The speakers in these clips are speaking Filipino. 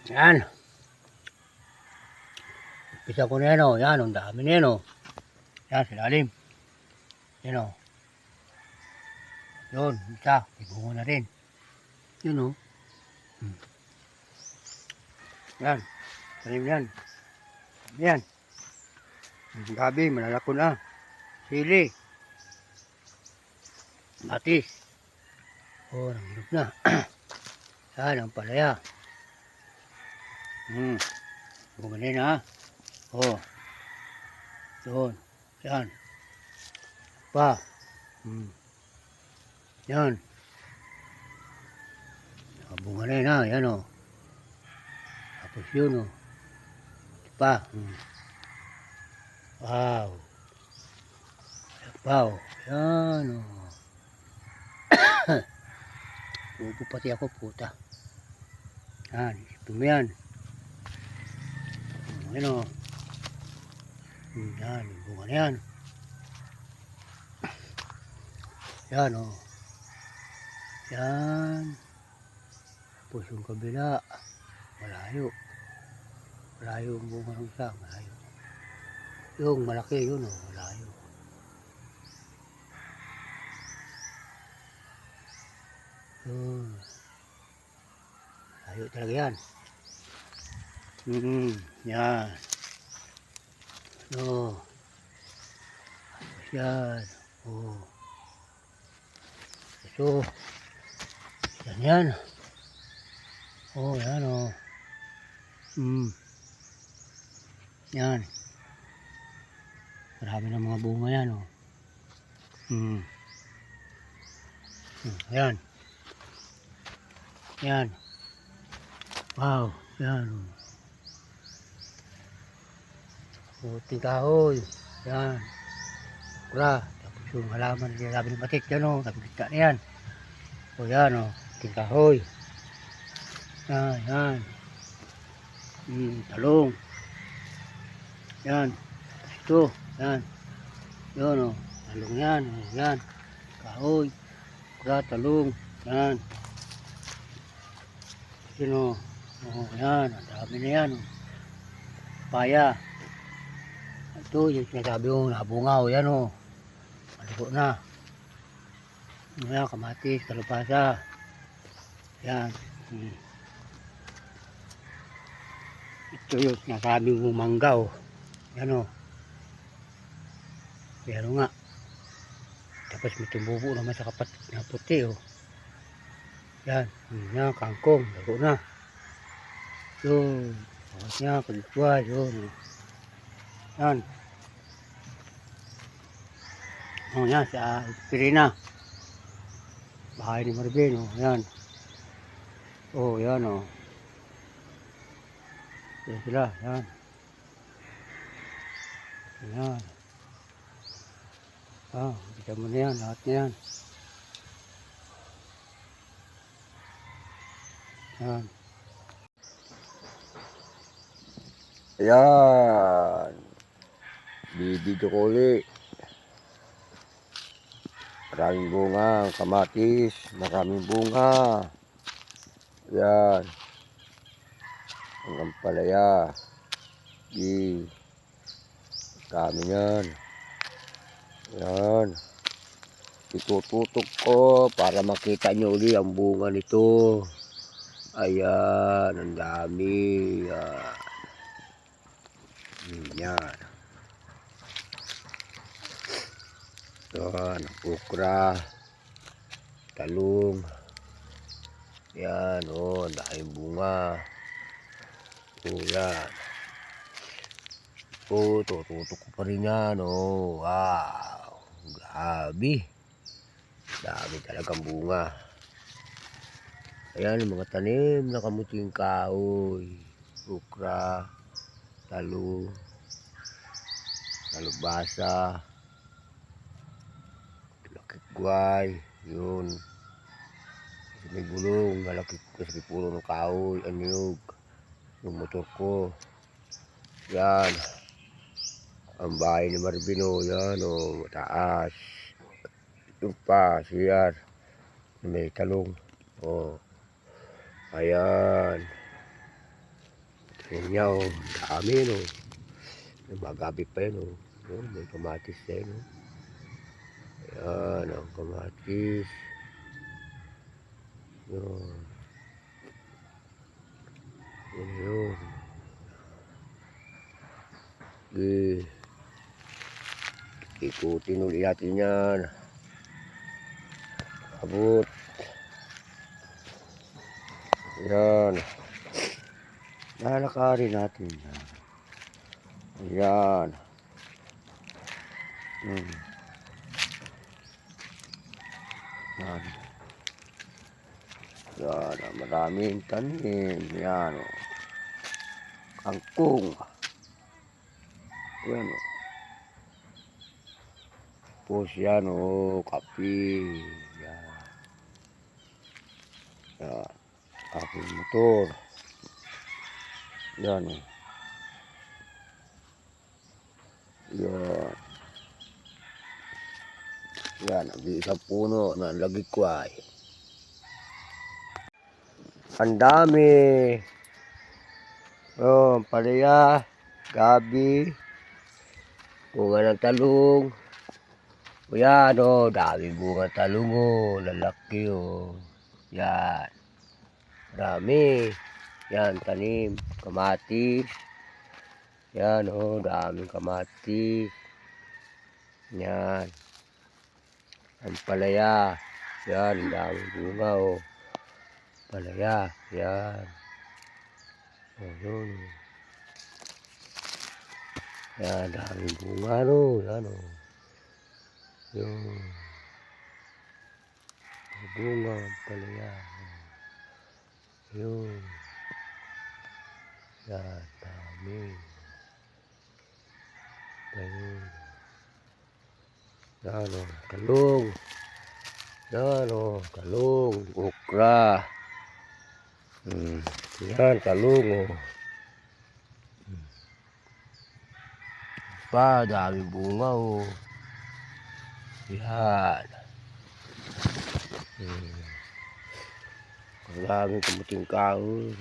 Yan. Pisa ko na yan o. Yan, ang dami na yan o. Yan, silalim. Yan o. Yun, isa. Ibungo na rin. Yun o. Yan. Tanim yan. Yan. Gabi, malalako na. Sili. Matis. Oh, nanghilog na. Yan, ang palaya. Bunga na yun ha. Oh. Doon. Yan. Pa. Yan. Bunga na yun ha. Yan o. Tapos yun o. Pa. Wow. Wow. Yan o. Upo pati ako puta. Yan. Isipin mo yan. Yan o. Yan. Bunga na yan. Yan o. Yan. Tapos yung kabila. Malayo. Malayo yung bunga ng isa. Malayo. Yung malaki yun o. Malayo. Yun. Malayo talaga yan. Yan. No. Tapos yan. Oh. Ito. Yan yan. Oh, yan oh. Yan. Marami ng mga bunga yan oh. Yan. Yan. Wow. Yan oh. Puting kahoy. Yan. Kura. Tapos yung halaman na sinasabi ng batik yan o. Nagkita na yan. O yan o. Puting kahoy. Yan. Yan. Talong. Yan. Tapos ito. Yan. Yan o. Talong yan. Yan. Kahoy. Kura. Talong. Yan. Yan o. O yan. Ang dami na yan o. Paya. Ito yung sinasabi ko, nabungaw, yan o. Malugo na. Yan, kamatis, kalupasa. Yan. Ito yung sinasabi ko, manggaw. Yan o. Pero nga. Tapos may tumubo naman sa kapat na puti o. Yan. Yan, kangkong, lago na. Yun. Bakit niya, kaligwa, yun. Yan. O yan, sa Pirina. Bahay ni Marvin, o yan. O yan, o. Yan sila, yan. Yan. Kita mo na yan, lahat na yan. Yan. Ayan. Bibidyo ko ulit. Maraming bunga, kamatis, maraming bunga. Ayan. Ang ampalaya. Kami yan. Ayan. Itututok ko para makita nyo ulit ang bunga nito. Ayan, ang dami. Yan. Yan, okra, talong. Yan, oh, dahil bunga. Oh, yan. Oh, tututok ko pa rin yan, oh. Wow, grabe. Dami talagang bunga. Ayan, mga tanim na kamuting kahoy, okra, talong, kalubasa, lakikguay, yun. May gulong, malaki kasi puro ng kahoy, anyog, yung motor ko. Yan. Ang bahay ni Marvino, yan o, mataas. Yung pa, siyar, may talong. O, ayan. Yan niya oh. Dami no. Magabi pa yun oh. Oh, may kamatis na yun oh. Yan ang kamatis. Yun. Yun. Sige. Ikutin ulit natin yan. Abot. Yan. Lalakarin natin yan. Yan. Yan. Yan. Maraming tanim. Yan. Kangkong. Yan. Tapos yan kape. Yan. Yan. Kape motor. Yan Yan. Yan. Nag-iisang puno na lagikway. Ang dami. Oh, palaya, gabi, bunga ng talong. O yan dami bunga ng talong lalaki Yan. Dami. Yan, tanim, kamatis. Yan daming kamatis. Yan. Ang palaya. Yan, daming bunga Palaya. Yan. Ayun. Yan, daming bunga Yan Yun. Bunga ang palaya. Yun. Yan, dami. Ayun. Yan talong. Yan talong. Okra. Yan, talong daming bunga Yan. Ang daming kamuting kahoy.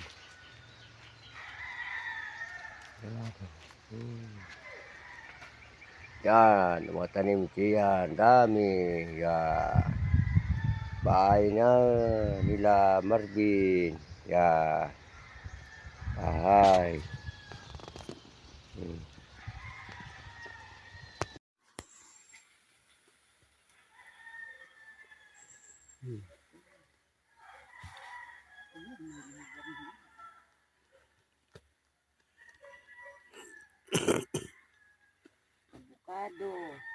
Yan, mga tanim yan, dami. Yan. Bahay na nila Marvin. Yan. Bahay. Avocado.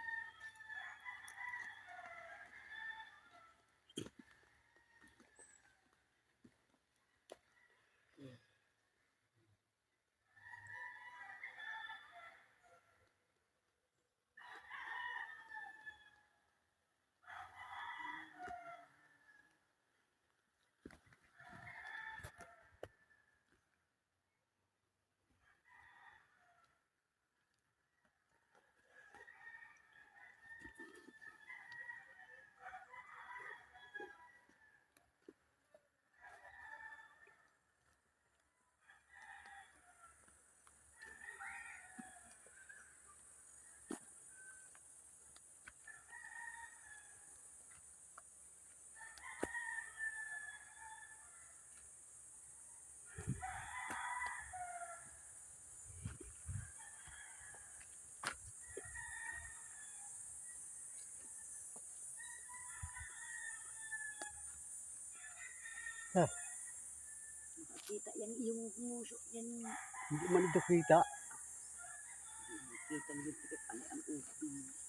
Kita yan yung muso yan. Hindi man ito kita. Kita mo yung tikit ang ubi.